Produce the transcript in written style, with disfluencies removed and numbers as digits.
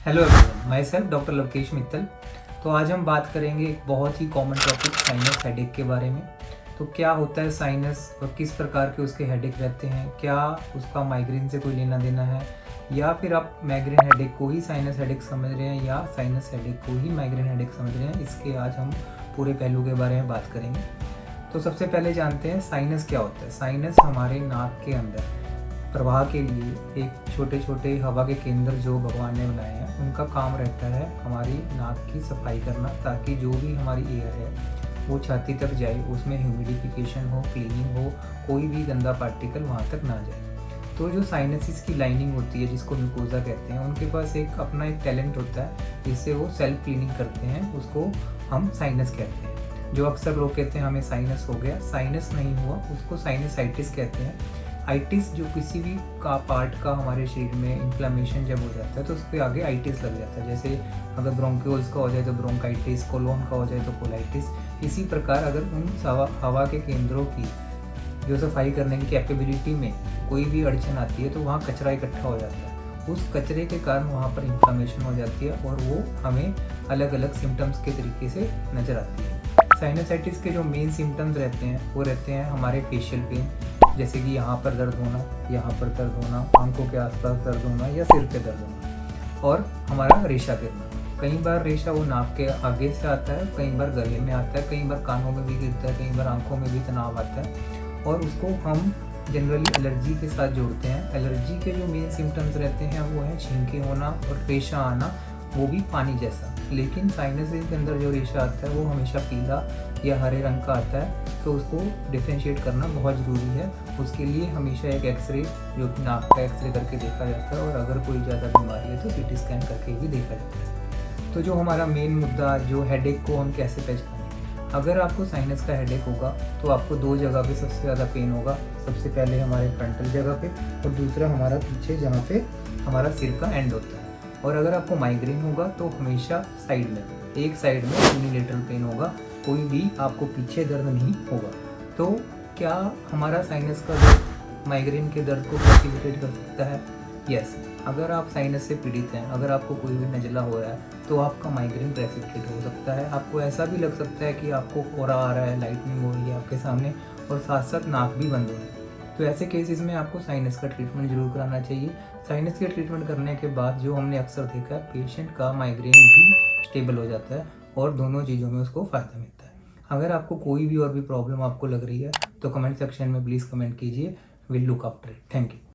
Hello everyone, my self doctor Lavkesh Mittal. तो आज हम बात करेंगे एक बहुत ही कॉमन टॉपिक साइनस हेडेक के बारे में। तो क्या होता है साइनस और किस प्रकार के उसके हेडेक रहते हैं, क्या उसका माइग्रेन से कोई लेना देना है, या फिर आप माइग्रेन हेडेक को ही साइनस हेडेक समझ रहे हैं या साइनस हेडेक को ही माइग्रेन हेडेक समझ रहे हैं। इसके आज हम पूरे पहलू के बारे में बात करेंगे। तो सबसे पहले जानते हैं साइनस क्या होता है। साइनस हमारे नाक के अंदर प्रवाह के लिए एक छोटे छोटे हवा के केंद्र जो भगवान ने बनाए हैं, उनका काम रहता है हमारी नाक की सफाई करना, ताकि जो भी हमारी एयर है वो छाती तक जाए, उसमें ह्यूमिडिफिकेशन हो, क्लीनिंग हो, कोई भी गंदा पार्टिकल वहाँ तक ना जाए। तो जो साइनसिस की लाइनिंग होती है, जिसको म्यूकोजा कहते हैं, उनके पास एक अपना एक टैलेंट होता है जिससे वो सेल्फ क्लीनिंग करते हैं, उसको हम साइनस कहते हैं। जो अक्सर लोग कहते हैं हमें साइनस हो गया, साइनस नहीं हुआ, उसको साइनसाइटिस कहते हैं। आइटिस जो किसी भी का पार्ट का हमारे शरीर में इन्फ्लेमेशन जब हो जाता है तो उसके आगे आइटिस लग जाता है। जैसे अगर ब्रोंक्यूल्स का हो जाए तो ब्रोंकाइटिस, कोलोन का हो जाए तो कोलाइटिस। इसी प्रकार अगर उन हवा के केंद्रों की जो सफाई करने की कैपेबिलिटी में कोई भी अड़चन आती है तो वहाँ कचरा इकट्ठा हो जाता है। उस कचरे के कारण वहाँ पर इन्फ्लेमेशन हो जाती है और वो हमें अलग अलग सिम्टम्स के तरीके से नज़र आती है। साइनसाइटिस के जो मेन सिम्टम्स रहते हैं वो रहते हैं हमारे फेशियल पेन, जैसे कि यहाँ पर दर्द होना, यहाँ पर दर्द होना, आंखों के आसपास दर्द होना या सिर पे दर्द होना, और हमारा रेशा गिरना। कई बार रेशा वो नाक के आगे से आता है, कई बार गले में आता है, कई बार कानों में भी गिरता है, कई बार आंखों में भी तनाव आता है, और उसको हम जनरली एलर्जी के साथ जोड़ते हैं। एलर्जी के जो मेन सिम्टम्स रहते हैं वो है छींके होना और रेशा आना, वो भी पानी जैसा। लेकिन साइनसिस के अंदर जो रेशा आता है वो हमेशा पीला या हरे रंग का आता है, तो उसको डिफ्रेंशिएट करना बहुत ज़रूरी है। उसके लिए हमेशा एक एक्सरे, जो कि नाक का एक्सरे करके देखा जाता है, और अगर कोई ज़्यादा बीमारी है तो सीटी स्कैन करके भी देखा जाता है। तो जो हमारा मेन मुद्दा, जो हेडेक को हम कैसे पहचानें। अगर आपको साइनस का हेडेक होगा तो आपको दो जगह पे सबसे ज़्यादा पेन होगा। सबसे पहले हमारे फ्रंटल जगह पे, और दूसरा हमारा पीछे जहाँ पे हमारा सिर का एंड होता है। और अगर आपको माइग्रेन होगा तो हमेशा साइड में, एक साइड में यूनिलेटरल पेन होगा, कोई भी आपको पीछे दर्द नहीं होगा। तो क्या हमारा साइनस का दर्द माइग्रेन के दर्द को फैसिलिटेट कर सकता है? यस। अगर आप साइनस से पीड़ित हैं, अगर आपको कोई भी नज़ला हो रहा है तो आपका माइग्रेन फैसिलिटेट हो सकता है। आपको ऐसा भी लग सकता है कि आपको कोहरा आ रहा है, लाइटनिंग हो रही है आपके सामने, और साथ साथ नाक भी बंद हो रही है। तो ऐसे केसेस में आपको साइनस का ट्रीटमेंट जरूर कराना चाहिए। साइनस के ट्रीटमेंट करने के बाद जो हमने अक्सर देखा है, पेशेंट का माइग्रेन भी स्टेबल हो जाता है और दोनों चीज़ों में उसको फ़ायदा मिलता है। अगर आपको कोई भी और भी प्रॉब्लम आपको लग रही है तो कमेंट सेक्शन में प्लीज़ कमेंट कीजिए। Will look after it. Thank you.